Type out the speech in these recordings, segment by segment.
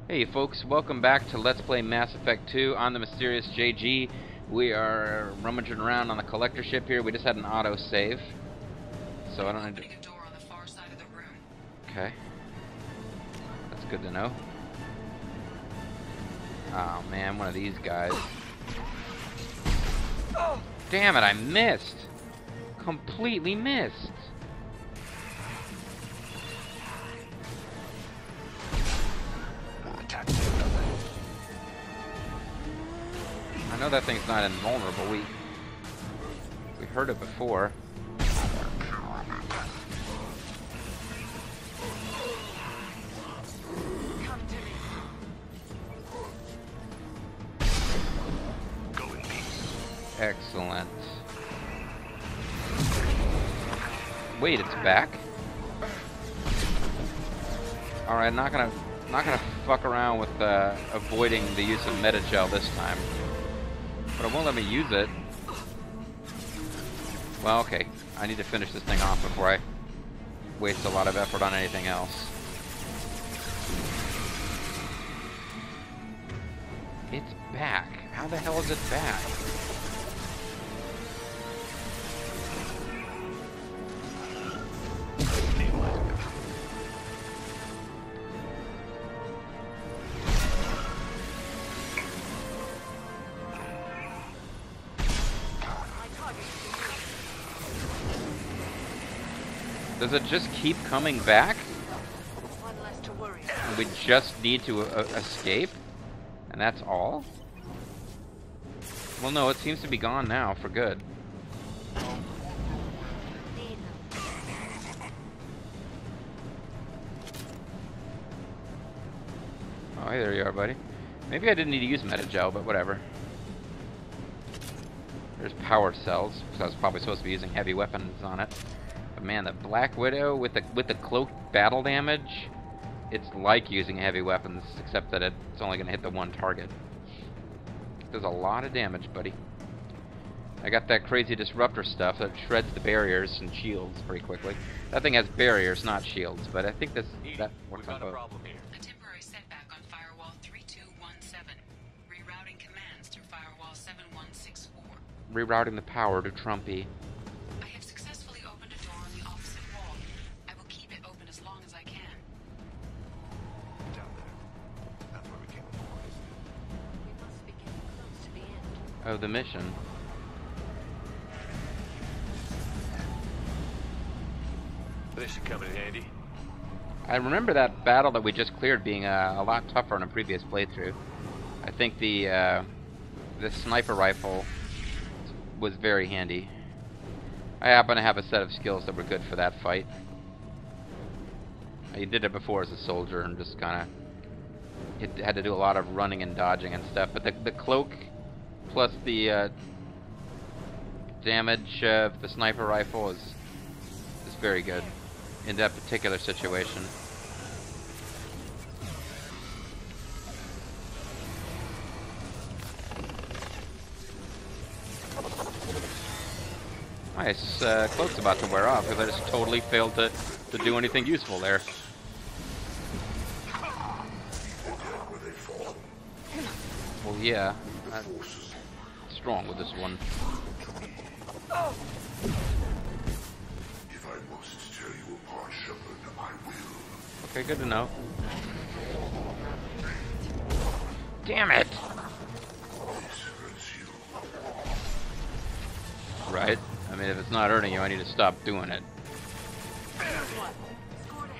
Hey folks, welcome back to Let's Play Mass Effect 2 on the Mysterious JG. We are rummaging around on the collector ship here. We just had an auto save, so I don't need to... Opening a door on the far side of the room. Okay. That's good to know. Oh man, one of these guys. Oh, damn it, I missed! Completely missed! I know that thing's not invulnerable. We heard it before. Come to me. Go in peace. Excellent. Wait, it's back? Alright, not gonna fuck around with avoiding the use of metagel this time. But it won't let me use it. Well, okay. I need to finish this thing off before I waste a lot of effort on anything else. It's back. How the hell is it back? Does it just keep coming back? One less to worry. And we just need to escape? And that's all? Well, no, it seems to be gone now for good. Oh, hey, there you are, buddy. Maybe I didn't need to use metagel, but whatever. There's power cells, because I was probably supposed to be using heavy weapons on it. But man, the Black Widow with the cloaked battle damage, it's like using heavy weapons, except that it's only going to hit the one target. Does a lot of damage, buddy. I got that crazy disruptor stuff that shreds the barriers and shields pretty quickly. That thing has barriers, not shields, but I think that works on both. A temporary setback on firewall 3217. Rerouting commands through firewall 7164. Rerouting the power to Trumpy. I have successfully opened a door on the opposite wall. I will keep it open as long as I can. Down there. That's where we came before, isn't it? We must be getting close to the end. Oh, the mission. This should come in handy. I remember that battle that we just cleared being a lot tougher in a previous playthrough. I think the sniper rifle was very handy. I happen to have a set of skills that were good for that fight. I did it before as a soldier and just kind of had to do a lot of running and dodging and stuff. But the cloak plus the damage of the sniper rifle is very good in that particular situation. Nice, cloak's about to wear off because I just totally failed to do anything useful there. Well, yeah, I'm strong with this one. If I must tear you apart, Shepard, I will. Okay, good to know. Damn it! This hurts you. Right? I mean, if it's not hurting you, I need to stop doing it. Scored a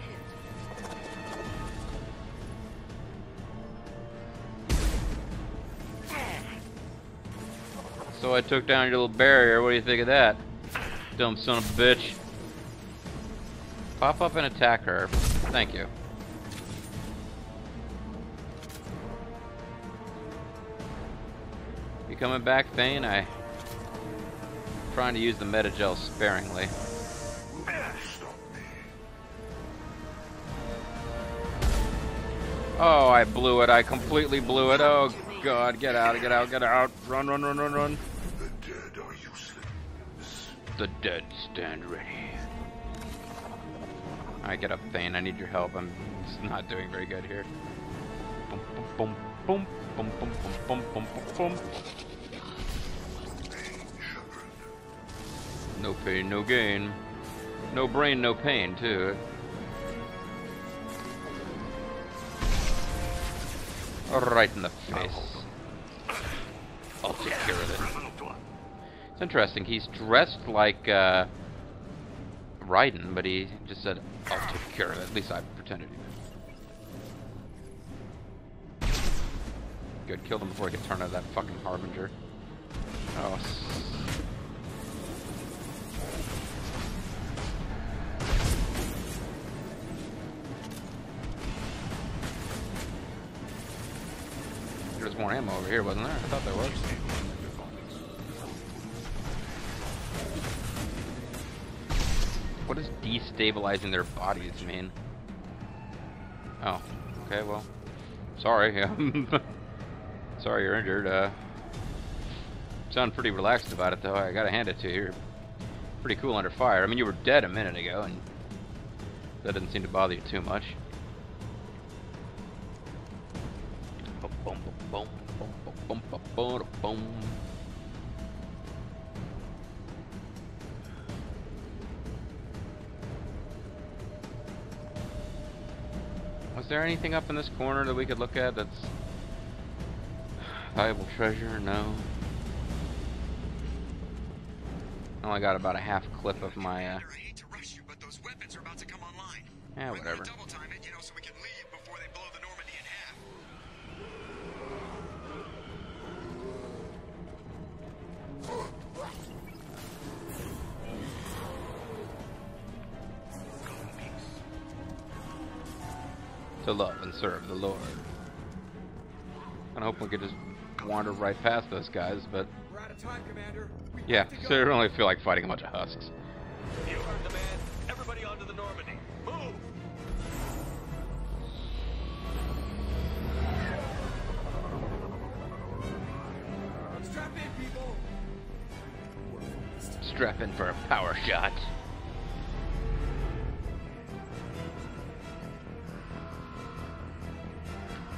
hit. So I took down your little barrier. What do you think of that? Dumb son of a bitch. Pop up and attack her. Thank you. You coming back, Thane? I'm trying to use the metagel sparingly. Stop me. Oh, I blew it. I completely blew it. Oh, God. Get out, get out, get out. Run, run, run, run, run. The dead are useless. The dead stand ready. Alright, get up, Thane. I need your help. I'm just not doing very good here. Boom, boom, boom, boom, boom, boom, boom, boom, boom. No pain, no gain. No brain, no pain, too. Right in the face. I'll take care of it. It's interesting. He's dressed like Raiden, but he just said, I'll take care of it. At least I pretended he did. Good. Killed him before he could turn out that fucking Harbinger. Oh. There's more ammo over here, wasn't there? I thought there was. What does destabilizing their bodies mean? Oh, okay, well, sorry. Yeah. Sorry you're injured. Sound pretty relaxed about it, though. I gotta hand it to you. You're pretty cool under fire. I mean, you were dead a minute ago, and that didn't seem to bother you too much. Boom, boom, boom, boom, boom, boom, boom. Was there anything up in this corner that we could look at that's valuable treasure? No. I only got about a half clip of my I hate to rush you, but those weapons are about to come online. Yeah, whatever. Double time it, so we can leave before they blow the Normandy in half. To love and serve the Lord. I hope we could just wander right past those guys, but We're out of time, Commander. yeah, so I don't really feel like fighting a bunch of husks. You heard the man. Everybody onto the Normandy. Move! Strap in, people! Strap in for a power shot.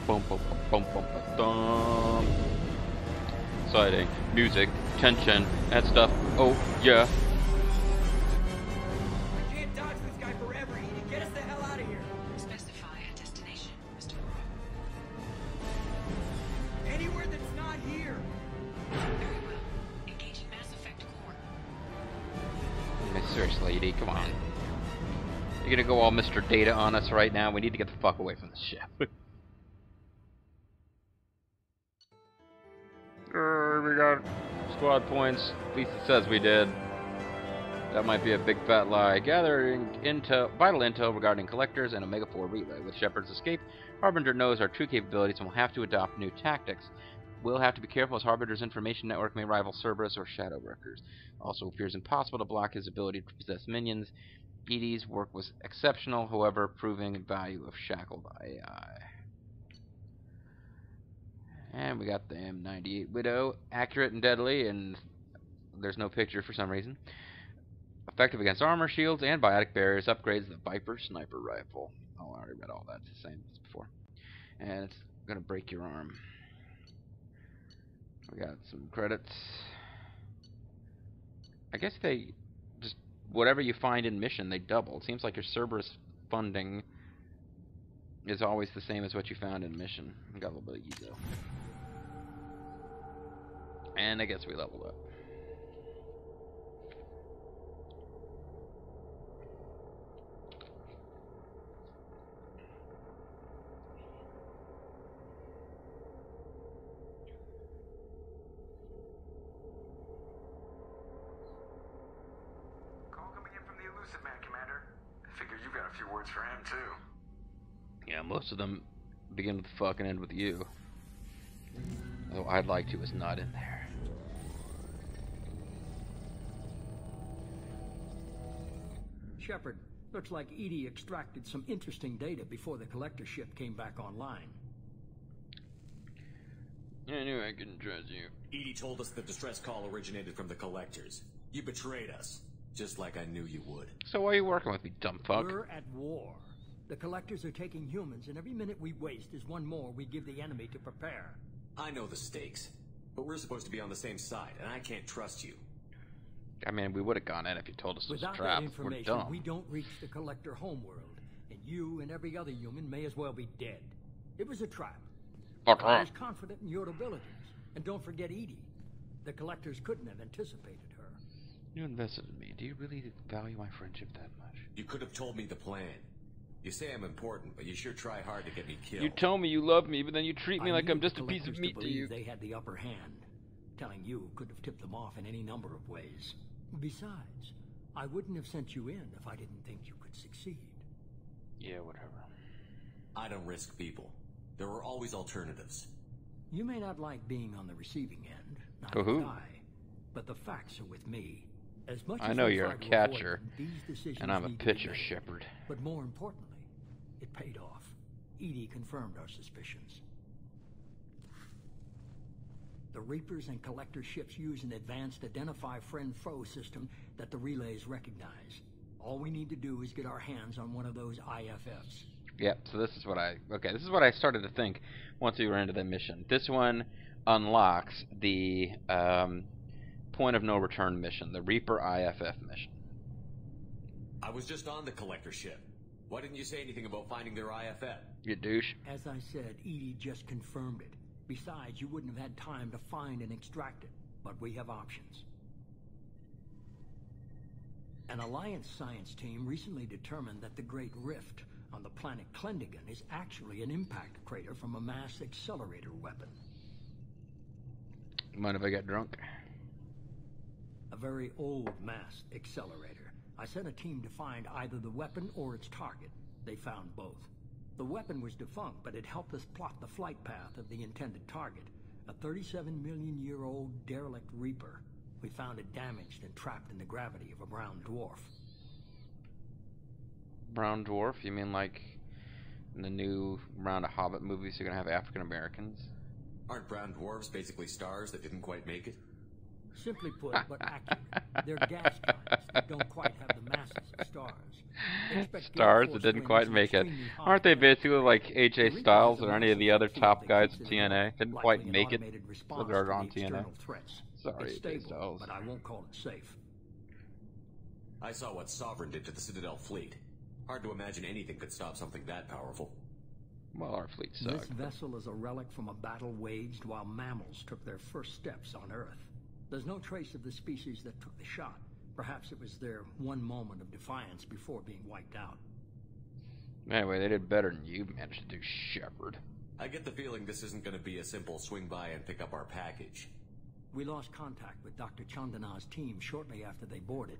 Boom, boom, boom, boom, boom, boom. Exciting. Music, tension, that stuff. Oh, yeah. We can't dodge this guy forever, Edie. Get us the hell out of here. Specify a destination, Mr. Anywhere that's not here. Very well. Engaging Mass Effect core. I mean, seriously, Edie, come on. You're gonna go all Mr. Data on us right now? We need to get the fuck away from this ship. We got squad points. At least it says we did. That might be a big fat lie. Gathering vital intel regarding collectors and Omega 4 relay. With Shepard's escape, Harbinger knows our true capabilities and will have to adopt new tactics. We'll have to be careful as Harbinger's information network may rival Cerberus or Shadow Wreckers. Also appears impossible to block his ability to possess minions. Edie's work was exceptional, however, proving the value of shackled AI. And we got the M98 Widow, accurate and deadly, and there's no picture for some reason. Effective against armor, shields, and biotic barriers. Upgrades the Viper sniper rifle. Oh, I already read all that. It's the same as before. And it's gonna break your arm. We got some credits. I guess they just whatever you find in mission, they double. It seems like your Cerberus funding is always the same as what you found in mission. We got a little bit of ezo. And I guess we leveled up. Call coming in from the Illusive man, Commander. I figure you got a few words for him, too. Yeah, most of them begin with fuck and end with you. Though I'd like to is not in there. Shepard, looks like Edie extracted some interesting data before the collector ship came back online. I knew I couldn't trust you. Edie told us the distress call originated from the collectors. You betrayed us, just like I knew you would. So why are you working with me, dumb fuck? We're at war. The Collectors are taking humans, and every minute we waste is one more we give the enemy to prepare. I know the stakes, but we're supposed to be on the same side, and I can't trust you. I mean, we would have gone in if you told us it was a Without trap. that We're information, dumb. we don't reach the Collector homeworld, and you and every other human may as well be dead. It was a trap. Fuck I off. was confident in your abilities. And don't forget Edie. The Collectors couldn't have anticipated her. You invested in me. Do you really value my friendship that much? You could have told me the plan. You say I'm important, but you sure try hard to get me killed. You tell me you love me, but then you treat me I like I'm needed just the a piece of Collectors meat to believe you. They had the upper hand. Telling you could have tipped them off in any number of ways. Besides, I wouldn't have sent you in if I didn't think you could succeed. Yeah, whatever. I don't risk people. There are always alternatives. You may not like being on the receiving end, not Woohoo. I, but the facts are with me. As much I as know we you're try a to avoid catcher, them, these decisions and I'm a need to be pitcher, made. Shepard. But more importantly, it paid off. Edie confirmed our suspicions. The Reapers and Collector ships use an advanced identify friend-foe system that the relays recognize. All we need to do is get our hands on one of those IFFs. Yep, so this is what I started to think once we were into the mission. This one unlocks the point of no return mission, the Reaper IFF mission. I was just on the Collector ship. Why didn't you say anything about finding their IFF? You douche. As I said, Edie just confirmed it. Besides, you wouldn't have had time to find and extract it. But we have options. An Alliance science team recently determined that the Great Rift on the planet Klendigan is actually an impact crater from a mass accelerator weapon. Mind if I get drunk? A very old mass accelerator. I sent a team to find either the weapon or its target. They found both. The weapon was defunct, but it helped us plot the flight path of the intended target, a 37-million-year-old derelict Reaper. We found it damaged and trapped in the gravity of a brown dwarf. Brown dwarf? You mean like in the new round of Hobbit movies you're gonna have African Americans? Aren't brown dwarves basically stars that didn't quite make it? Simply put, but accurate. They're gas giants that don't quite have the masses of stars. Expect Stars gale that force didn't winds quite and make it. extremely hot Aren't they weather. basically like AJ The Styles Reapers or are any of the other massive top field guys they at consider TNA? Didn't likely quite an make it. automated So response they're to on the TNA. external threats. Sorry, It's AJ stable, Styles. but I won't call it safe. I saw what Sovereign did to the Citadel fleet. Hard to imagine anything could stop something that powerful. Well, our fleet This sucked. vessel is a relic from a battle waged while mammals took their first steps on Earth. There's no trace of the species that took the shot. Perhaps it was their one moment of defiance before being wiped out. Anyway, they did better than you managed to do, Shepard. I get the feeling this isn't going to be a simple swing by and pick up our package. We lost contact with Dr. Chandana's team shortly after they boarded.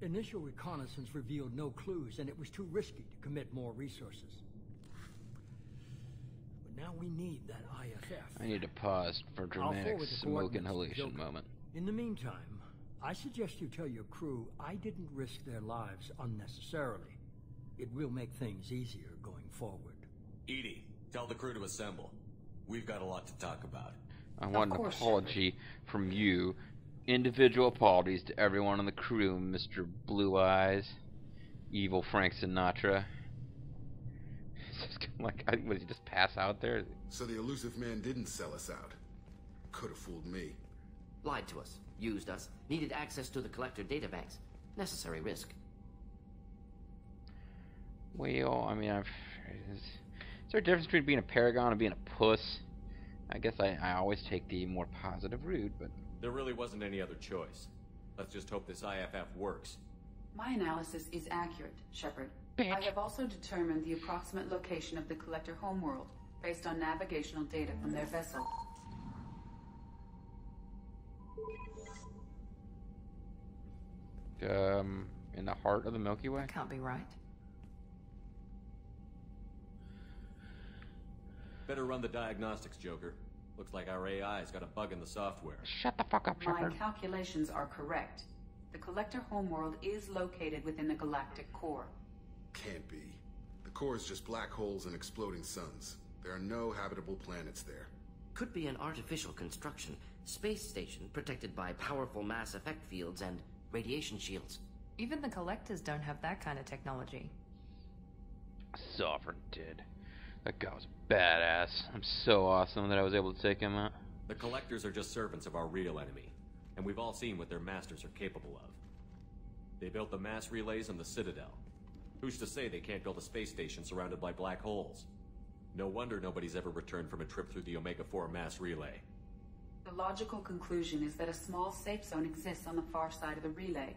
Initial reconnaissance revealed no clues, and it was too risky to commit more resources. But now we need that IFF. I need to pause for I'll dramatic forward the smoke coordinates to inhalation Joker. moment. In the meantime, I suggest you tell your crew I didn't risk their lives unnecessarily. It will make things easier going forward. Edie, tell the crew to assemble. We've got a lot to talk about. I want an course, apology from you. Individual apologies to everyone on the crew, Mr. Blue Eyes, Evil Frank Sinatra. It's just kinda like, what, did he just pass out there? So the Illusive man didn't sell us out. Could have fooled me. Lied to us, used us, needed access to the Collector databanks. Necessary risk. Well, I mean, is there a difference between being a paragon and being a puss? I guess I always take the more positive route, but... There really wasn't any other choice. Let's just hope this IFF works. My analysis is accurate, Shepard. Bitch. I have also determined the approximate location of the Collector homeworld based on navigational data from their vessel. In the heart of the Milky Way? Can't be right. Better run the diagnostics, Joker. Looks like our AI's got a bug in the software. Shut the fuck up, My Shepard. calculations are correct. The Collector homeworld is located within the galactic core. Can't be. The core is just black holes and exploding suns. There are no habitable planets there. Could be an artificial construction, space station protected by powerful mass effect fields and radiation shields. Even the Collectors don't have that kind of technology. Sovereign did. That guy was badass. I'm so awesome that I was able to take him out. The Collectors are just servants of our real enemy, and we've all seen what their masters are capable of. They built the mass relays on the Citadel. Who's to say they can't build a space station surrounded by black holes? No wonder nobody's ever returned from a trip through the Omega-4 mass relay. The logical conclusion is that a small safe zone exists on the far side of the relay,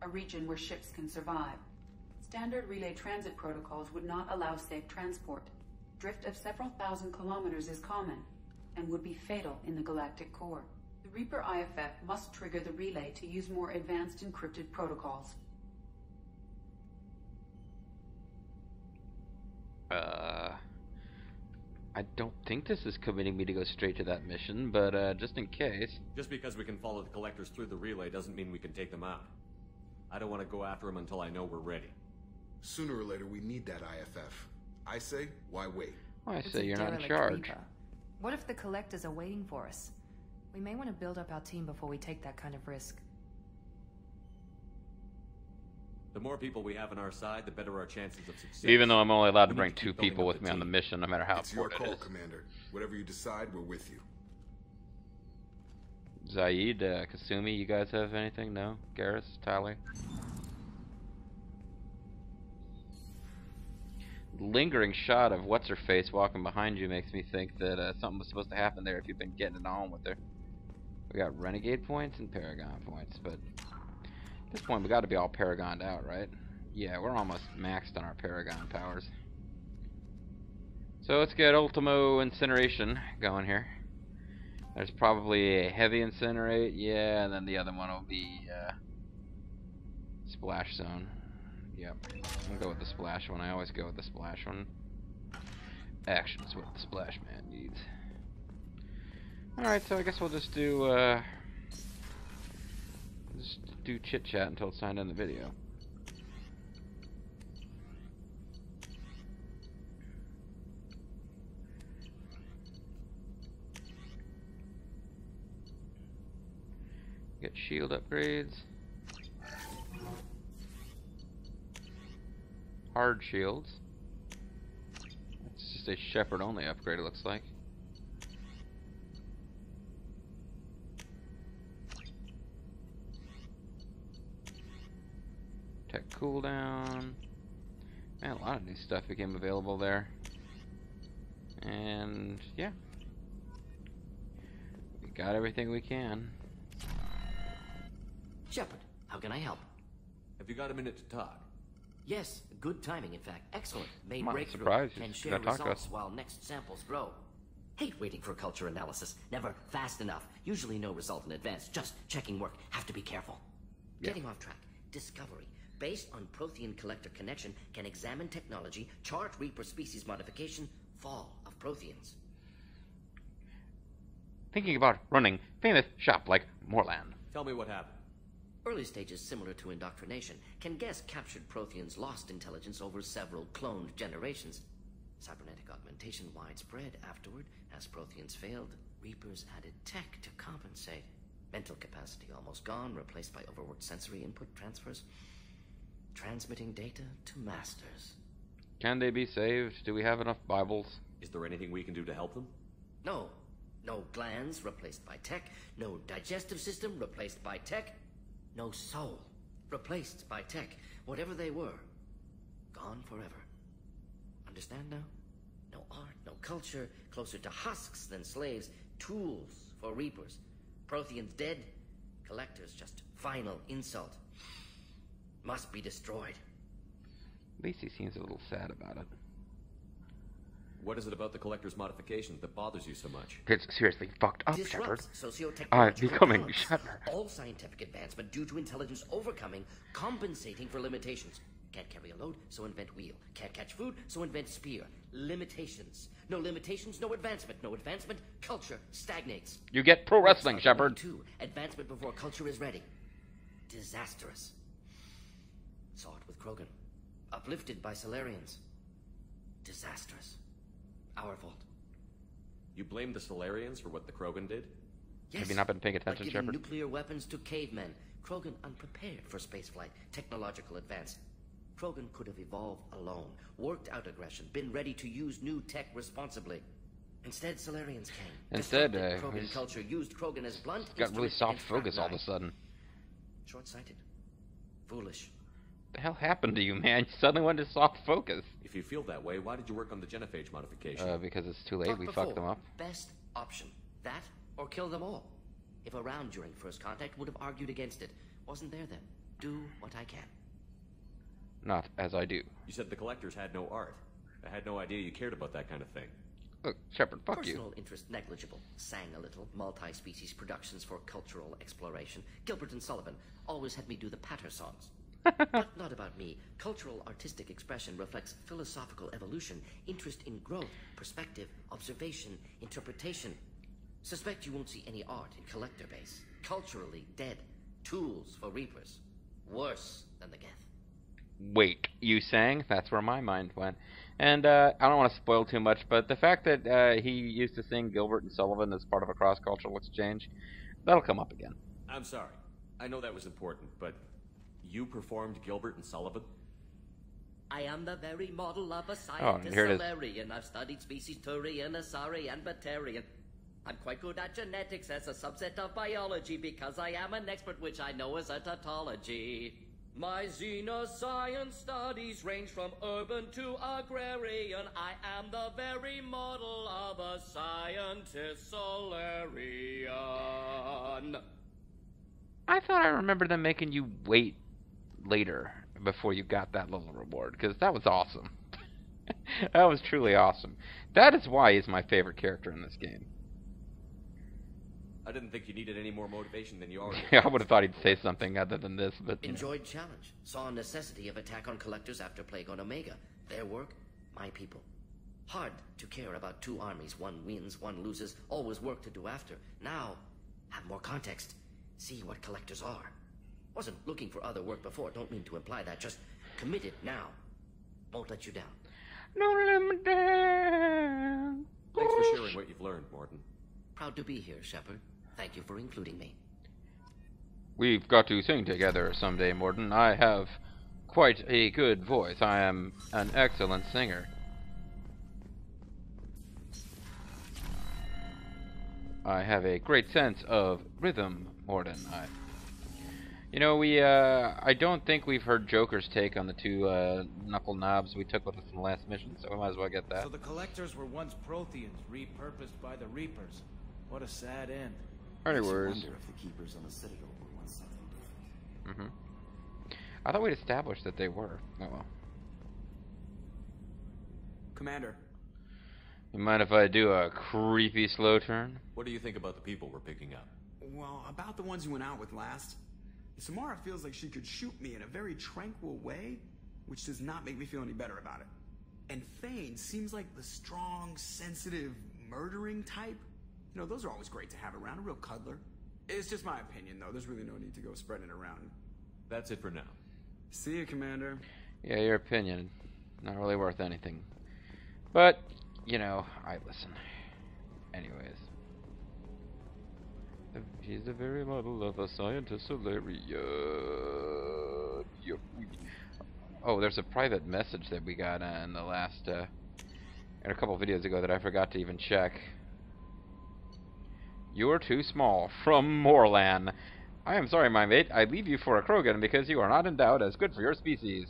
a region where ships can survive. Standard relay transit protocols would not allow safe transport. Drift of several thousand kilometers is common, and would be fatal in the galactic core. The Reaper IFF must trigger the relay to use more advanced encrypted protocols. I don't think this is committing me to go straight to that mission, but just in case. Just because we can follow the Collectors through the relay doesn't mean we can take them out. I don't want to go after them until I know we're ready. Sooner or later, we need that IFF. I say, why wait? Well, I It's say a you're not in derelict charge. Reaper. What if the Collectors are waiting for us? We may want to build up our team before we take that kind of risk. The more people we have on our side, the better our chances of success. Even though I'm only allowed to We bring need to 2 keep building people up with the me on the team. mission, no matter how It's your important call, it is. Commander. Whatever you decide, we're with you. Zaid, Kasumi, you guys have anything? No? Garrus, Tali? Lingering shot of what's-her-face walking behind you makes me think that something was supposed to happen there if you've been getting it on with her. We got Renegade points and Paragon points, but at this point we got to be all Paragoned out, right? Yeah, we're almost maxed on our Paragon powers. So let's get Ultimo Incineration going here. There's probably a Heavy Incinerate, yeah, and then the other one will be Splash Zone. Yep, I'll go with the Splash one. I always go with the Splash one. Action is what the Splash Man needs. Alright, so I guess we'll just do chit chat until it's time to end the video. Get shield upgrades. Hard shields. It's just a Shepard only upgrade, it looks like. Tech cooldown. Man, a lot of new stuff became available there. And yeah. We got everything we can. Shepard, how can I help? Have you got a minute to talk? Yes, good timing, in fact. Excellent. Made I'm not breakthrough. surprised. Can He's share gonna talk to results us. while next samples grow. Hate waiting for culture analysis. Never fast enough. Usually no result in advance. Just checking work. Have to be careful. Yeah. Getting off track. Discovery. Based on Prothean collector connection, can examine technology, chart Reaper species modification, fall of Protheans. Thinking about running famous shop like Moorland. Tell me what happened. Early stages similar to indoctrination. Can guess captured Protheans lost intelligence over several cloned generations. Cybernetic augmentation widespread afterward. As Protheans failed, Reapers added tech to compensate. Mental capacity almost gone, replaced by overworked sensory input transfers. Transmitting data to masters. Can they be saved? Do we have enough Bibles? Is there anything we can do to help them? No. No glands replaced by tech. No digestive system replaced by tech. No soul replaced by tech. Whatever they were, gone forever. Understand now? No art, no culture, closer to husks than slaves. Tools for Reapers. Protheans dead. Collectors just final insult. Must be destroyed. At least he seems a little sad about it. What is it about the Collector's modification that bothers you so much? It's seriously fucked up, Shepard. Disrupts socio-technological becoming balance. Shatner. All scientific advancement due to intelligence overcoming, compensating for limitations. Can't carry a load, so invent wheel. Can't catch food, so invent spear. Limitations. No limitations, no advancement. No advancement, culture stagnates. You get pro wrestling, That's Shepard. 2. Advancement before culture is ready. Disastrous. Saw it with Krogan. Uplifted by Solarians. Disastrous. Our fault. You blame the Solarians for what the Krogan did? Yes, Have you not been paying but attention, giving Shepard? nuclear weapons to cavemen. Krogan unprepared for spaceflight. Technological advance. Krogan could have evolved alone, worked out aggression, been ready to use new tech responsibly. Instead, Solarians came. Instead, Krogan culture used Krogan as blunt got really instrument soft against focus all of a Fragmine. sudden. Short-sighted. Foolish. What the hell happened to you, man? You suddenly went to soft focus. If you feel that way, why did you work on the genophage modification? Because it's too late. Talked We before. fucked them up. Best option. That or kill them all. If around during first contact, would have argued against it. Wasn't there then. Do what I can. Not as I do. You said the collectors had no art. I had no idea you cared about that kind of thing. Look, Shepard, fuck Personal you. interest negligible. Sang a little. Multi-species productions for cultural exploration. Gilbert and Sullivan always had me do the patter songs. But not about me. Cultural artistic expression reflects philosophical evolution, interest in growth, perspective, observation, interpretation. Suspect you won't see any art in collector base. Culturally dead. Tools for reapers. Worse than the Geth. Wait, you sang? That's where my mind went. And I don't want to spoil too much, but the fact that he used to sing Gilbert and Sullivan as part of a cross-cultural exchange, that'll come up again. I'm sorry. I know that was important, but you performed Gilbert and Sullivan? I am the very model of a scientist here it is. Solarian. I've studied species Turian, Asari, and Batarian. I'm quite good at genetics as a subset of biology because I am an expert, which I know is a tautology. My xenoscience studies range from urban to agrarian. I am the very model of a scientist Solarian. I thought I remembered them making you wait later before you got that little reward, because that was awesome. That was truly awesome. That is why he's my favorite character in this game. I didn't think you needed any more motivation than you already I would have thought he'd say something other than this, but you know. Enjoyed challenge. Saw a necessity of attack on collectors after Plague on Omega. Their work, my people. Hard to care about two armies. One wins, one loses. Always work to do after. Now, have more context. See what collectors are. Wasn't looking for other work before. Don't mean to imply that. Just committed now. Won't let you down. Don't let me down. Thanks for sharing what you've learned, Morton. Proud to be here, Shepard. Thank you for including me. We've got to sing together someday, Morton. I have quite a good voice. I am an excellent singer. I have a great sense of rhythm, Morton. You know, I don't think we've heard Joker's take on the two knuckle knobs we took with us in the last mission, so we might as well get that. So the collectors were once Protheans, repurposed by the Reapers. What a sad end. Anyways. I wonder if the keepers on the Citadel were once something different. I thought we'd established that they were. Oh well. Commander. You mind if I do a creepy slow turn? What do you think about the people we're picking up? Well, about the ones you went out with last. Samara feels like she could shoot me in a very tranquil way, which does not make me feel any better about it. And Thane seems like the strong, sensitive, murdering type. You know, those are always great to have around, a real cuddler. It's just my opinion, though. There's really no need to go spreading it around. That's it for now. See you, Commander. Yeah, your opinion. Not really worth anything. But, you know, I listen. Anyways. He's the very model of a scientist Solarian. Oh, there's a private message that we got in the last, in a couple videos ago that I forgot to even check. You're too small. From Morlan. I am sorry, my mate. I leave you for a Krogan because you are not endowed as good for your species.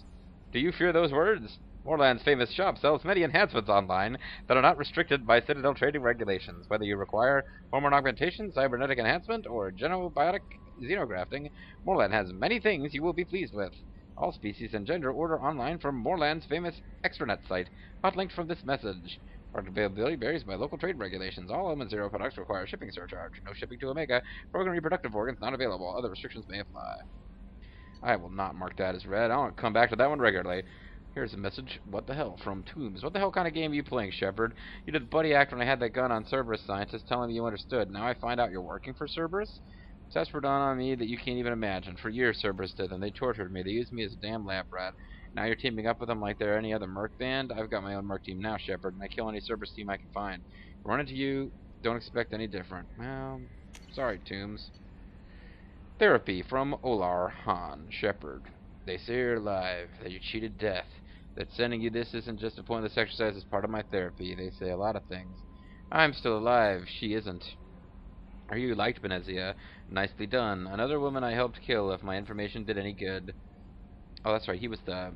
Do you fear those words? Morlan's famous shop sells many enhancements online that are not restricted by Citadel trading regulations. Whether you require hormone augmentation, cybernetic enhancement, or genobiotic xenografting, Morlan has many things you will be pleased with. All species and gender order online from Morlan's famous extranet site. Hot linked from this message. Product availability varies by local trade regulations. All Element Zero products require shipping surcharge. No shipping to Omega. Program reproductive organs not available. Other restrictions may apply. I will not mark that as red. I want to come back to that one regularly. Here's a message. What the hell? From Tombs. What the hell kind of game are you playing, Shepard? You did the buddy act when I had that gun on Cerberus scientists telling me you understood. Now I find out you're working for Cerberus? Tests were done on me that you can't even imagine. For years Cerberus did them. They tortured me. They used me as a damn lab rat. Now you're teaming up with them like they're any other merc band? I've got my own merc team now, Shepard, and I kill any Cerberus team I can find. Run into you, don't expect any different. Well, sorry, Tombs. Therapy from Olar Han, Shepard. They say you're alive, that you cheated death, that sending you this isn't just a pointless exercise, it's part of my therapy. They say a lot of things. I'm still alive, she isn't. Or you liked Benezia. Nicely done. Another woman I helped kill if my information did any good. Oh, that's right, he was the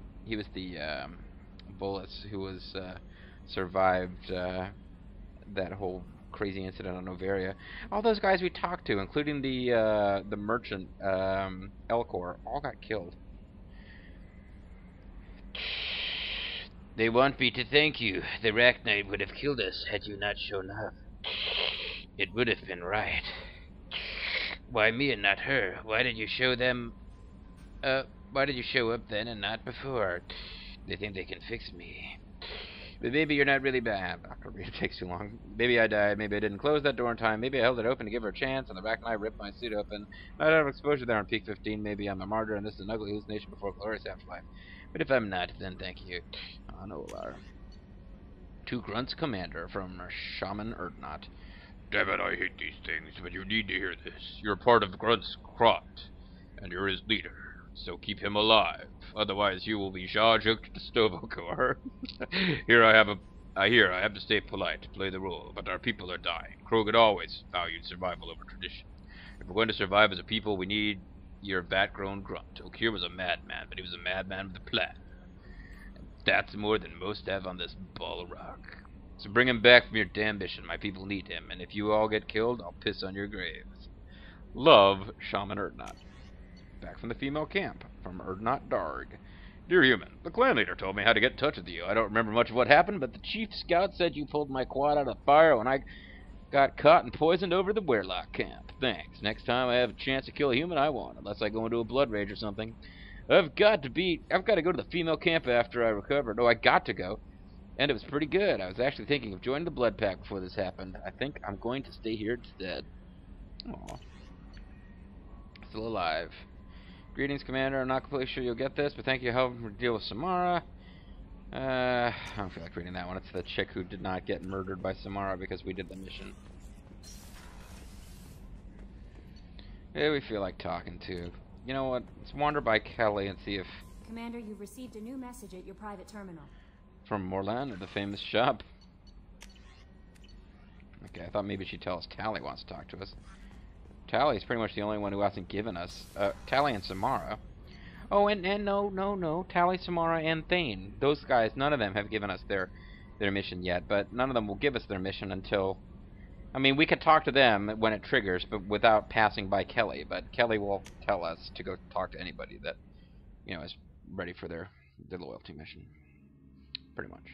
Bullis who was, survived, that whole crazy incident on Novaria. All those guys we talked to, including the merchant, Elcor, all got killed. They want me to thank you. The Arachnid would have killed us had you not shown up. It would have been right. Why me and not her? Why did you show them... why did you show up then and not before? They think they can fix me. But maybe you're not really bad. It takes too long. Maybe I died. Maybe I didn't close that door in time. Maybe I held it open to give her a chance, and the Arachnid ripped my suit open. Might have exposure there on peak 15. Maybe I'm a martyr, and this is an ugly hallucination before a glorious afterlife. But if I'm not, then thank you. Oh, no, Lar. Two grunts, Commander, from Shaman Erdnot. Damn it, I hate these things, but you need to hear this. You're part of Grunt's Krot, and you're his leader, so keep him alive. Otherwise, you will be jaw-joked to Stovokor. I have to stay polite to play the role, but our people are dying. Krogan always valued survival over tradition. If we're going to survive as a people, we need your vat-grown grunt. Okir was a madman, but he was a madman with a plan. And that's more than most have on this ball of rock. So bring him back from your damn mission. My people need him, and if you all get killed, I'll piss on your graves. Love, Shaman Erdnot. Back from the female camp, from Erdnot Darg. Dear human, the clan leader told me how to get in touch with you. I don't remember much of what happened, but the chief scout said you pulled my quad out of the fire when I got caught and poisoned over the Weirlock camp. Thanks. Next time I have a chance to kill a human, I won't, unless I go into a blood rage or something. I've got to go to the female camp after I recovered. Oh, I got to go. And it was pretty good. I was actually thinking of joining the Blood Pack before this happened. I think I'm going to stay here instead. Aww. Still alive. Greetings, Commander. I'm not completely sure you'll get this, but thank you for helping me deal with Samara. I don't feel like reading that one. It's the chick who did not get murdered by Samara because we did the mission. Yeah, we feel like talking to. You know what? Let's wander by Kelly and see if... Commander, you've received a new message at your private terminal. From Morlan at the famous shop. Okay, I thought maybe she'd tell us Tali wants to talk to us. Tali is pretty much the only one who hasn't given us. Tali and Samara. Oh, and no. Tali, Samara, and Thane. Those guys, none of them have given us their mission yet, but none of them will give us their mission until... I mean, we could talk to them when it triggers, but without passing by Kelly. But Kelly will tell us to go talk to anybody that, you know, is ready for their loyalty mission. Pretty much.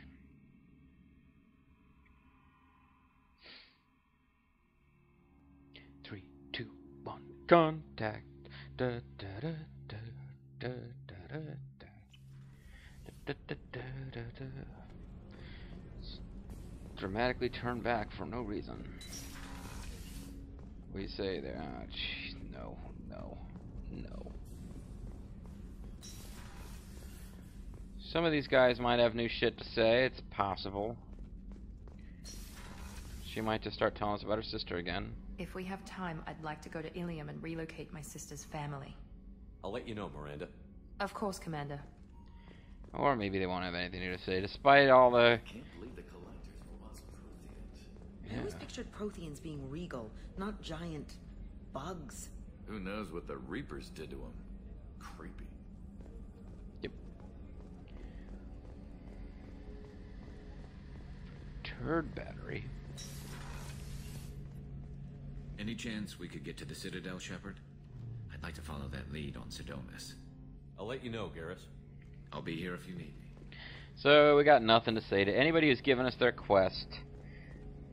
Three, two, one. Contact. Da, da, da, da, da, da, da, da. Da, da, da, da, da. Dramatically turn back for no reason. What do you say there? Oh, geez, no. Some of these guys might have new shit to say. It's possible. She might just start telling us about her sister again. If we have time, I'd like to go to Ilium and relocate my sister's family. I'll let you know, Miranda. Of course, Commander. Or maybe they won't have anything new to say, despite all the... I can't believe the collectors were once Protheans. I always pictured Protheans being regal, not giant bugs. Who knows what the Reapers did to them? Creepy. Yep. Turd battery. Any chance we could get to the Citadel, Shepard? I'd like to follow that lead on Sodomus. I'll let you know, Garrus. I'll be here if you need me. So we got nothing to say to anybody who's given us their quest.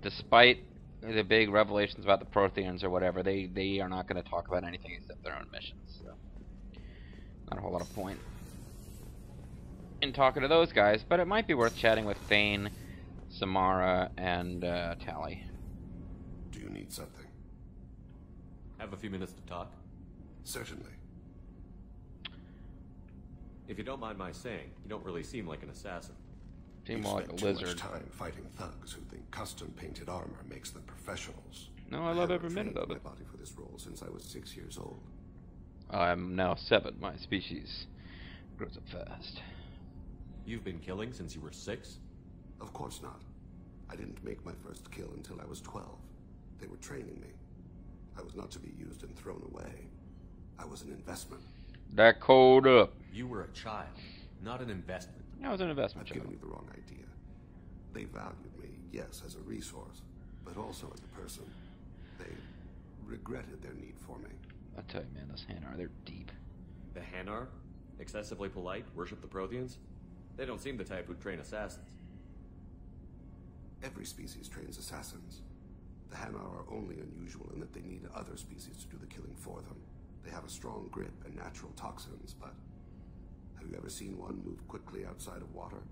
Despite the big revelations about the Protheans or whatever, they are not going to talk about anything except their own missions. So not a whole lot of point in talking to those guys, but it might be worth chatting with Thane, Samara, and Tali. Do you need something? Have a few minutes to talk? Certainly. If you don't mind my saying, you don't really seem like an assassin. Seem more like a too lizard. much time fighting thugs who think custom-painted armor makes them professionals. No, I love every minute of it. I've trained my body for this role since I was 6 years old. I'm now 7, my species. Grows up fast. You've been killing since you were 6? Of course not. I didn't make my first kill until I was 12. They were training me. I was not to be used and thrown away. I was an investment. That cold up. You were a child, not an investment. I was an investment I've given you the wrong idea. They valued me, yes, as a resource, but also as a person. They regretted their need for me. I tell you, man, those Hanar, they're deep. The Hanar? Excessively polite, worship the Protheans? They don't seem the type who'd train assassins. Every species trains assassins. The Hanar are only unusual in that they need other species to do the killing for them. They have a strong grip and natural toxins, but have you ever seen one move quickly outside of water?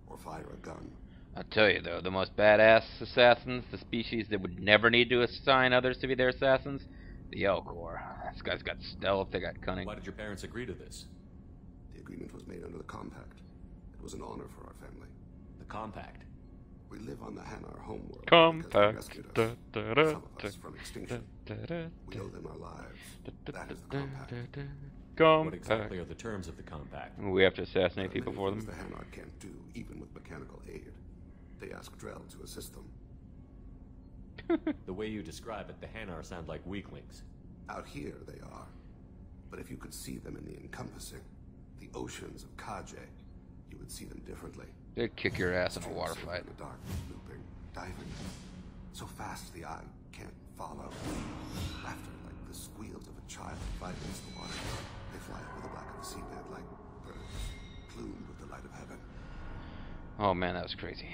Or fire a gun? I tell you, though, the most badass assassins, the species that would never need to assign others to be their assassins, the Elcor. This guy's got stealth, they got cunning. Why did your parents agree to this? The agreement was made under the Compact. It was an honor for our family. The Compact? We live on the Hanar homeworld. Compact. Some of us from extinction. We owe them our lives. That is the Compact. What exactly are the terms of the Compact? We have to assassinate people for them. The Hanar can't do, even with mechanical aid. They ask Drell to assist them. The way you describe it, the Hanar sound like weaklings. Out here, they are. But if you could see them in the encompassing, the oceans of Kaje, you would see them differently. They'd kick your ass in a water fight. In the dark, looping, diving. So fast the eye can't follow. Laughter like the squeals of a child vibrates the water. They fly over the back of the seabed like birds, plumed with the light of heaven. Oh man, that was crazy.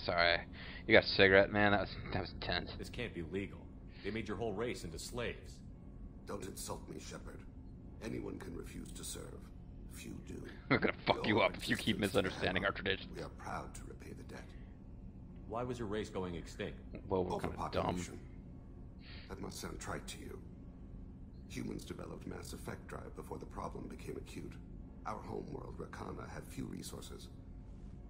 Sorry. You got a cigarette, man? That was intense. This can't be legal. They made your whole race into slaves. Don't insult me, Shepard. Anyone can refuse to serve. Few do. We're gonna fuck you up if you keep misunderstanding our traditions. We are proud to repay the debt. Why was your race going extinct? Well, we're kind of dumb. That must sound trite to you. Humans developed mass effect drive before the problem became acute. Our homeworld, Rakana, had few resources.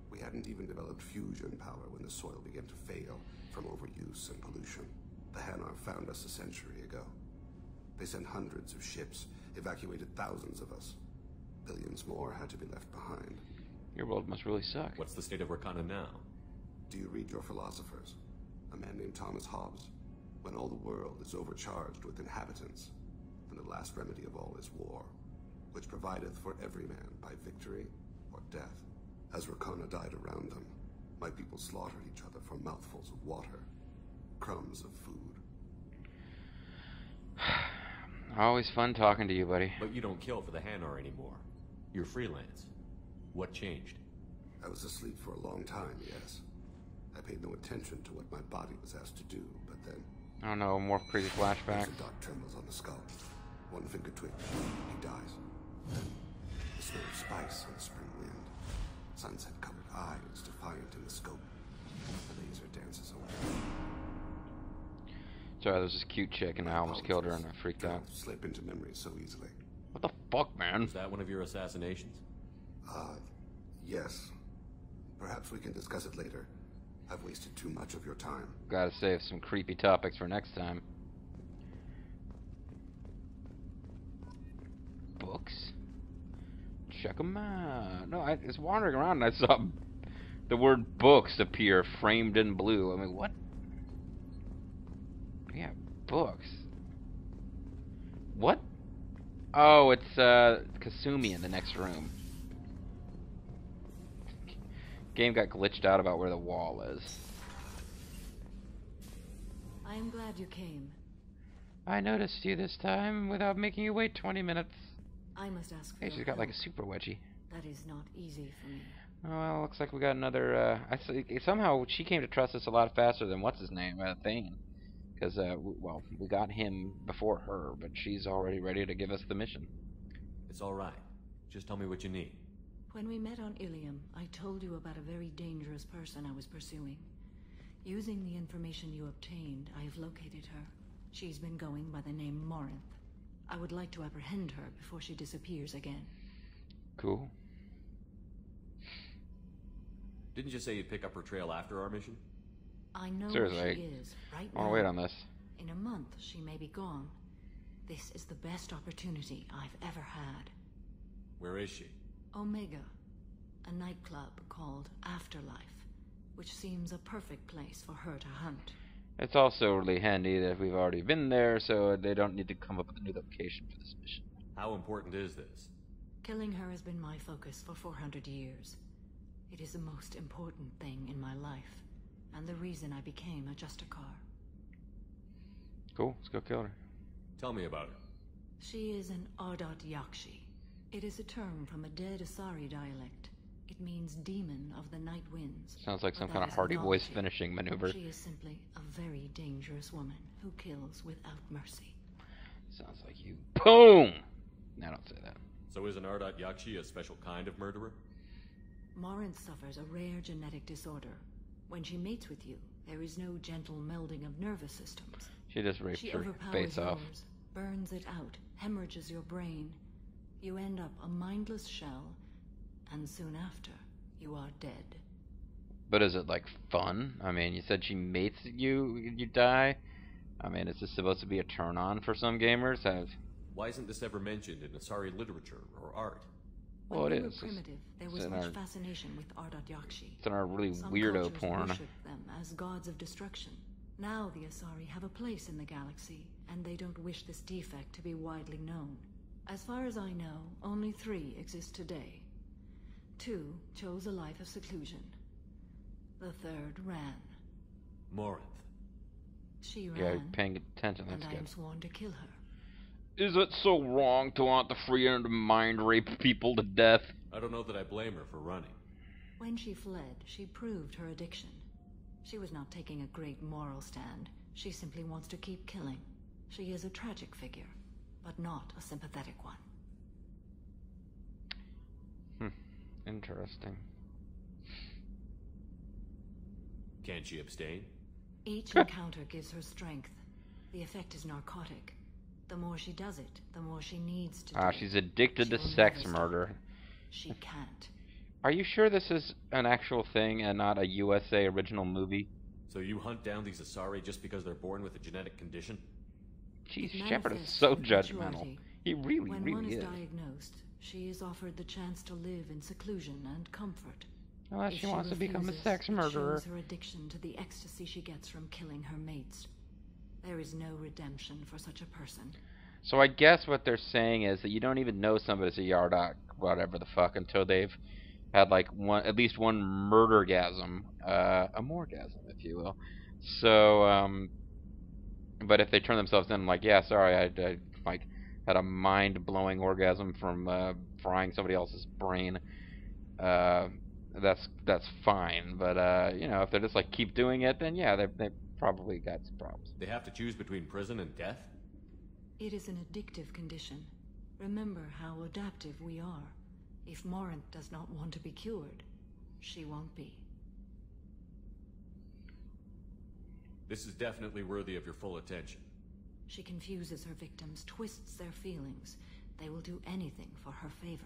We hadn't even developed fusion power when the soil began to fail from overuse and pollution. The Hanar found us a century ago. They sent hundreds of ships, evacuated thousands of us. Billions more had to be left behind. Your world must really suck. What's the state of Rakana now? Do you read your philosophers? A man named Thomas Hobbes. When all the world is overcharged with inhabitants, then the last remedy of all is war, which provideth for every man by victory or death. As Rakana died around them, my people slaughtered each other for mouthfuls of water, crumbs of food. Always fun talking to you, buddy. But you don't kill for the Hanar anymore. You're freelance. What changed? I was asleep for a long time, yes. I paid no attention to what my body was asked to do, but then... I don't know, more crazy flashbacks. The dark trembles on the skull. One finger twitch. He dies. Then the smell of spice on the spring wind. Sunset-colored eyes defiant in the scope. The laser dances away. Sorry, there's this cute chick and I almost killed her and I freaked out. Slip into memory so easily. What the fuck, man? Was that one of your assassinations? Yes. Perhaps we can discuss it later. I've wasted too much of your time. Gotta save some creepy topics for next time. Books? Check them out. No, I was wandering around and I saw the word books appear framed in blue. I mean, what? Yeah, books. What? Oh, it's Kasumi in the next room. Game got glitched out about where the wall is. I am glad you came. I noticed you this time without making you wait 20 minutes. I must ask for Hey, she's your got like a help. super wedgie. That is not easy for me. Oh, well, looks like we got another, somehow she came to trust us a lot faster than what's-his-name, Thane. Because, well, we got him before her, but she's already ready to give us the mission. It's alright. Just tell me what you need. When we met on Ilium, I told you about a very dangerous person I was pursuing. Using the information you obtained, I have located her. She's been going by the name Morinth. I would like to apprehend her before she disappears again. Cool. Didn't you say you'd pick up her trail after our mission? I know Seriously, where she is, right I now. wanna wait on this. In a month, she may be gone. This is the best opportunity I've ever had. Where is she? Omega, a nightclub called Afterlife, which seems a perfect place for her to hunt. It's also really handy that we've already been there, so they don't need to come up with a new location for this mission. How important is this? Killing her has been my focus for 400 years. It is the most important thing in my life, and the reason I became a Justicar. Cool, let's go kill her. Tell me about her. She is an Ardat Yakshi. It is a term from a dead Asari dialect. It means demon of the night winds. Sounds like some kind of Hardy Boys finishing maneuver. She is simply a very dangerous woman who kills without mercy. Sounds like you. Boom! Now don't say that. So is an Ardat Yakshi a special kind of murderer? Morinth suffers a rare genetic disorder. When she mates with you, there is no gentle melding of nervous systems. She just rapes She her overpowers face off. yours, burns it out, hemorrhages your brain. You end up a mindless shell, and soon after, you are dead. But is it like fun? I mean, you said she mates you, you die. I mean, is this supposed to be a turn on for some gamers? Why isn't this ever mentioned in Asari literature or art? Well, When it we were is. primitive, there was much fascination with Ardat Yakshi. It's in our really Some weirdo cultures porn. worship them as gods of destruction. Now the Asari have a place in the galaxy, and they don't wish this defect to be widely known. As far as I know, only 3 exist today. 2 chose a life of seclusion. The 3rd ran. Morinth. She Yeah, ran, paying attention, and that's I am good. sworn to kill her. Is it so wrong to want the freedom to mind rape people to death? I don't know that I blame her for running. When she fled, she proved her addiction. She was not taking a great moral stand. She simply wants to keep killing. She is a tragic figure, but not a sympathetic one. Interesting. Can't she abstain? Each encounter gives her strength. The effect is narcotic. The more she does it, the more she needs to do it. She's addicted to She will sex never stop. murder. She can't. Are you sure this is an actual thing and not a USA original movie? So you hunt down these Asari just because they're born with a genetic condition? Jeez, It Shepard is manifests so with judgmental. maturity. He really, When one really is is. diagnosed, she is offered the chance to live in seclusion and comfort. Unless If she wants to become a refuses, sex it murderer. shows her addiction to the ecstasy she gets from killing her mates. There is no redemption for such a person. So I guess what they're saying is that you don't even know somebody's a Yardock, whatever the fuck, until they've had like at least one murdergasm, a morgasm, if you will. So, but if they turn themselves in, like, yeah, sorry, I like had a mind-blowing orgasm from frying somebody else's brain. That's fine. But you know, if they just like keep doing it, then yeah, they probably got some problems. They have to choose between prison and death? It is an addictive condition. Remember how adaptive we are. If Morinth does not want to be cured, she won't be. This is definitely worthy of your full attention. She confuses her victims, twists their feelings. They will do anything for her favor.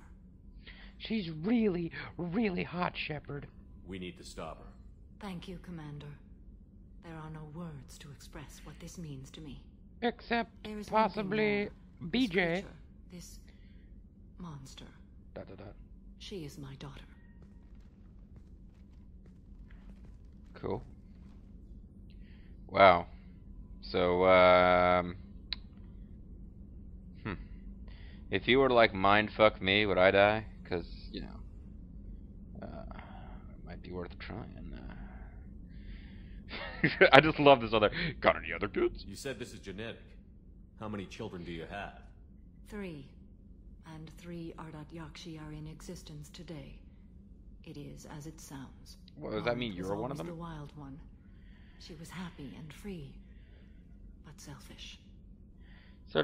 She's really, really hot, Shepard. We need to stop her. Thank you, Commander. There are no words to express what this means to me. Except There is one thing possibly more. BJ. This creature, this monster. ... She is my daughter. Cool. Wow. So, if you were to like mindfuck me, would I die? Because, you know, it might be worth trying. I just love this other. Got any other kids? You said this is genetic. How many children do you have? 3. And 3 Ardat Yakshi are in existence today. It is as it sounds. Well, does that mean Morinth you're was one of always them? the wild one. She was happy and free, but selfish. So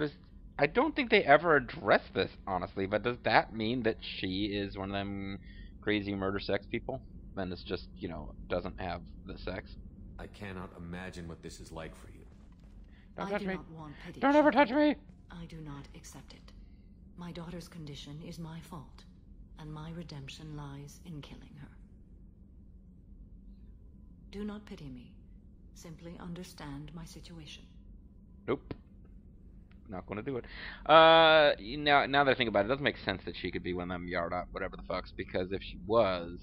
I don't think they ever address this, honestly, but does that mean that she is one of them crazy murder sex people? And it's just, you know, doesn't have the sex? I cannot imagine what this is like for you. Don't I touch do me. not want pity. Don't ever touch Shepard. me! I do not accept it. My daughter's condition is my fault, and my redemption lies in killing her. Do not pity me. Simply understand my situation. Nope. not going to do it. Now that I think about it, it doesn't make sense that she could be one of them Yardot whatever the fucks, because if she was,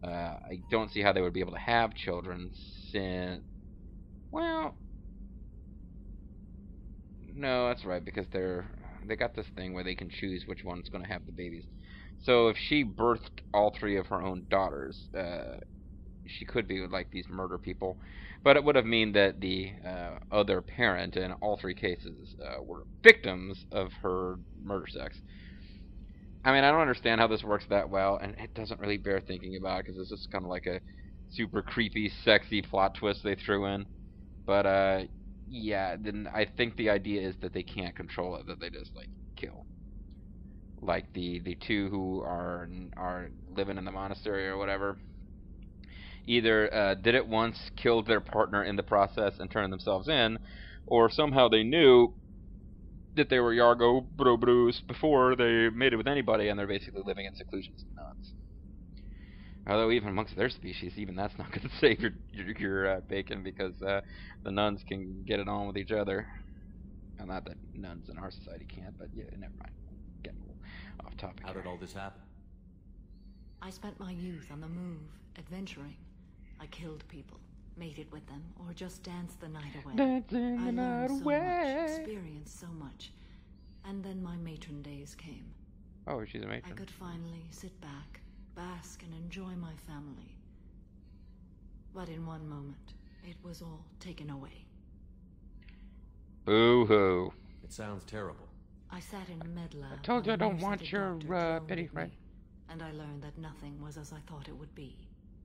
I don't see how they would be able to have children since, well, no, that's right, because they got this thing where they can choose which one's going to have the babies. So if she birthed all three of her own daughters, she could be like these murder people, but it would have mean that the other parent in all three cases were victims of her murder sex. I mean, I don't understand how this works that well, and it doesn't really bear thinking about because it's just kind of like a super creepy, sexy plot twist they threw in. But yeah, then I think the idea is that they can't control it, that they just like kill. Like the two who are living in the monastery or whatever. Either did it once, killed their partner in the process, and turned themselves in, or somehow they knew that they were Yargo Brobrews before they made it with anybody, and they're basically living in seclusion as nuns. Although even amongst their species, even that's not going to save your bacon, because the nuns can get it on with each other. And not that nuns in our society can't, but yeah, never mind. Getting a little off topic. How did all this happen? I spent my youth on the move, adventuring. I killed people, mated with them, or just danced the night away. Dancing the night away. Much, experienced so much. And then my matron days came. Oh, she's a matron. I could finally sit back, bask, and enjoy my family. But in one moment, it was all taken away. Boo-hoo. It sounds terrible. I sat in a med lab. I told you I don't want your pity, right? And I learned that nothing was as I thought it would be.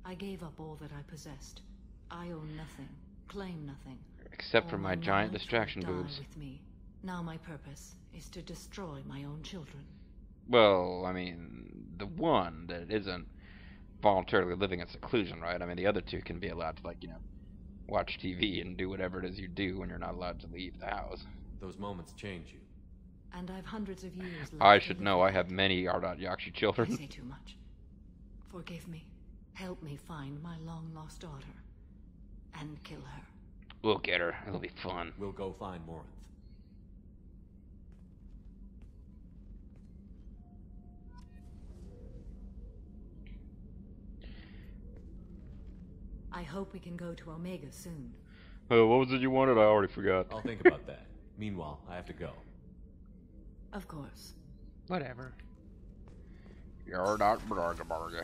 I gave up all that I possessed. I own nothing, claim nothing. Except for my giant distraction boobs. With me. Now my purpose is to destroy my own children. Well, I mean, the one that isn't voluntarily living in seclusion, right? I mean, the other two can be allowed to, like, you know, watch TV and do whatever it is you do when you're not allowed to leave the house. Those moments change you. And I've hundreds of years left. I should know. I have many Ardot Yakshi children. I say too much. Forgive me. Help me find my long-lost daughter. And kill her. We'll get her. It'll be fun. We'll go find Morinth. I hope we can go to Omega soon. Oh, what was it you wanted? I already forgot. I'll think about that. Meanwhile, I have to go. Of course. Whatever. Yardot Barga Barga.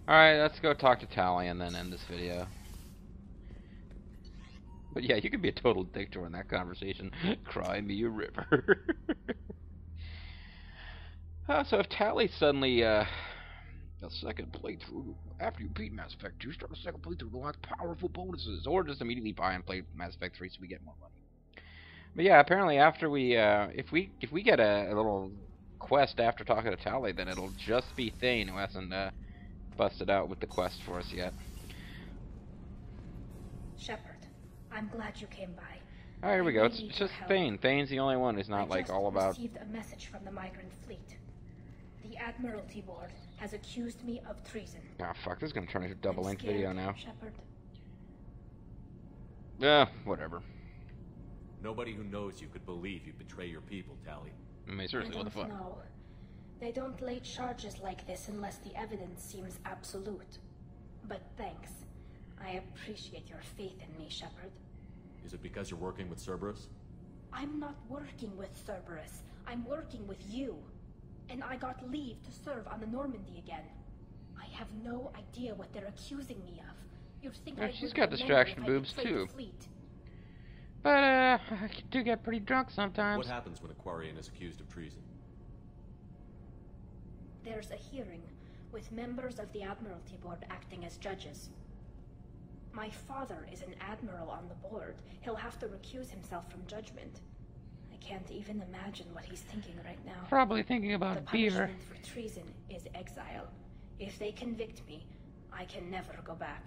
Alright, let's go talk to Tali and then end this video. But yeah, you could be a total dick during that conversation. Cry me a river. So if Tali suddenly, a second playthrough, after you beat Mass Effect 2, start a second playthrough with lots of powerful bonuses, or just immediately buy and play Mass Effect 3 so we get more money. But yeah, apparently after we, if we get a little quest after talking to Tali, then it'll just be Thane who hasn't, busted out with the quest for us yet. Shepard, I'm glad you came by. Alright, here we go. It's just Thane. Thane's the only one who's not like all about. I just received a message from the migrant fleet. The Admiralty Board has accused me of treason. Ah, fuck, this is gonna turn into a double-length video now. Shepard. Whatever. Nobody who knows you could believe you betray your people, Tali. I mean, seriously, what the fuck? No. They don't lay charges like this unless the evidence seems absolute. But thanks. I appreciate your faith in me, Shepard. Is it because you're working with Cerberus? I'm not working with Cerberus. I'm working with you. And I got leave to serve on the Normandy again. I have no idea what they're accusing me of. You'd think I she's got distraction boobs too. But I do get pretty drunk sometimes. What happens when a Quarian is accused of treason? There's a hearing, with members of the Admiralty Board acting as judges. My father is an admiral on the board. He'll have to recuse himself from judgment. I can't even imagine what he's thinking right now. Probably thinking about the beaver. punishment for treason is exile. If they convict me, I can never go back.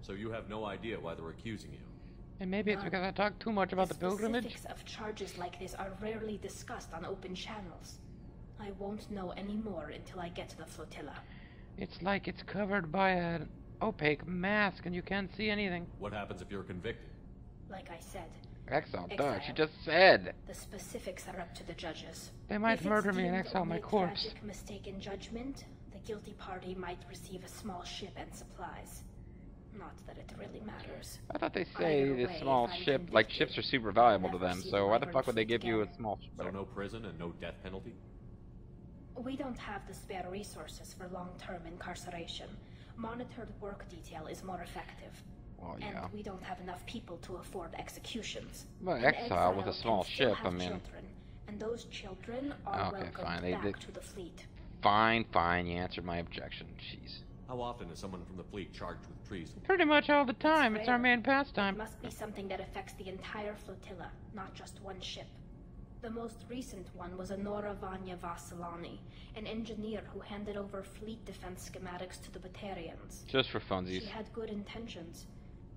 So you have no idea why they're accusing you? And maybe it's because I talk too much about the pilgrimage. Specifics of charges like this are rarely discussed on open channels. I won't know any more until I get to the flotilla. It's like it's covered by an opaque mask and you can't see anything. What happens if you're convicted? Like I said, Exile, duh, she just said. The specifics are up to the judges. They might murder me and exile my corpse. Tragic mistake in judgment, the guilty party might receive a small ship and supplies. Not that it really matters. I thought they say this small ship, like ships are super valuable to them, so why the fuck would they give you a small ship? So no prison and no death penalty? We don't have the spare resources for long-term incarceration. Monitored work detail is more effective. Well, yeah. And we don't have enough people to afford executions. But exile with a small ship, I mean. Children, and those children are welcomed back to the fleet. Fine, fine, you answered my objection. Jeez. How often is someone from the fleet charged with treason? Pretty much all the time. It's our main pastime. It must be something that affects the entire flotilla, not just one ship. The most recent one was Anora Vanya Vasilani, an engineer who handed over fleet defense schematics to the Batarians. Just for funsies. She had good intentions.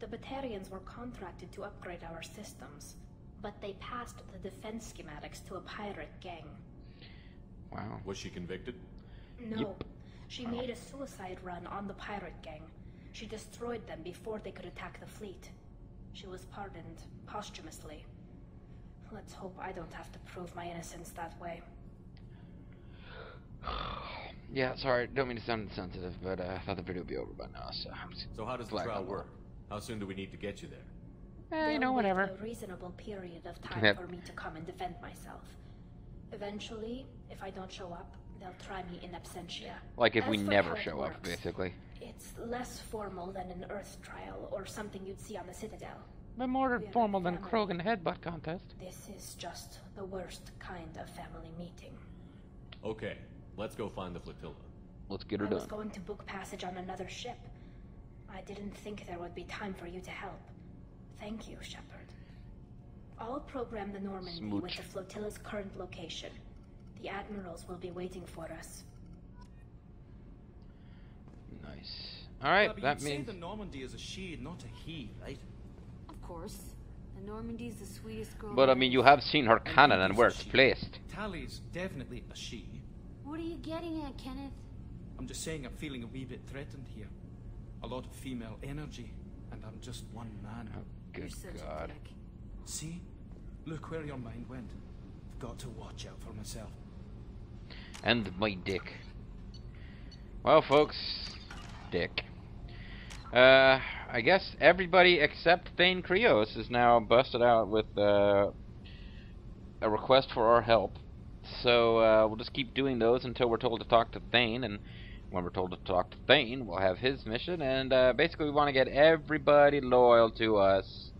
The Batarians were contracted to upgrade our systems, but they passed the defense schematics to a pirate gang. Wow. Was she convicted? No. Yep. She made a suicide run on the pirate gang. She destroyed them before they could attack the fleet. She was pardoned posthumously. Let's hope I don't have to prove my innocence that way. Yeah, sorry, don't mean to sound insensitive, but I thought the video would be over by now, so... So how does the trial work? How soon do we need to get you there? You know, whatever. A reasonable period of time for me to come and defend myself. Eventually, if I don't show up, they'll try me in absentia. Like if we never show up, basically. It's less formal than an Earth trial or something you'd see on the Citadel. But more formal than Krogan headbutt contest. This is just the worst kind of family meeting. Okay, let's go find the flotilla. Let's get her done. I was going to book passage on another ship. I didn't think there would be time for you to help. Thank you, Shepard. I'll program the Normandy with the flotilla's current location. The admirals will be waiting for us. Nice. Alright, that means... say the Normandy is a she, not a he, right? Of course. The Normandy's the sweetest girl. But I mean, you have seen her cannon and where it's placed. Tali's definitely a she. What are you getting at, Kenneth? I'm just saying I'm feeling a wee bit threatened here. A lot of female energy, and I'm just one man. Oh, good God. See? Look where your mind went. I've got to watch out for myself. And my dick. Well, folks, dick. I guess everybody except Thane Krios is now busted out with a request for our help. So we'll just keep doing those until we're told to talk to Thane, and when we're told to talk to Thane, we'll have his mission, and basically we want to get everybody loyal to us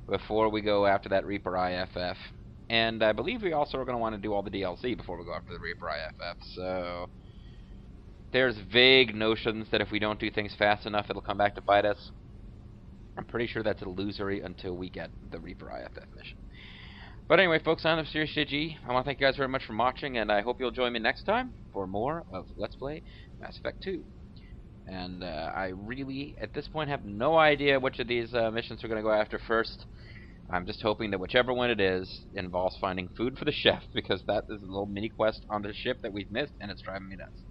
before we go after that Reaper IFF. And I believe we also are going to want to do all the DLC before we go after the Reaper IFF, so... There's vague notions that if we don't do things fast enough, it'll come back to bite us. I'm pretty sure that's illusory until we get the Reaper IFF mission. But anyway, folks, I'm Serious JG. I want to thank you guys very much for watching, and I hope you'll join me next time for more of Let's Play Mass Effect 2. And I really, at this point, have no idea which of these missions we're going to go after first. I'm just hoping that whichever one it is involves finding food for the chef, because that is a little mini quest on the ship that we've missed, and it's driving me nuts.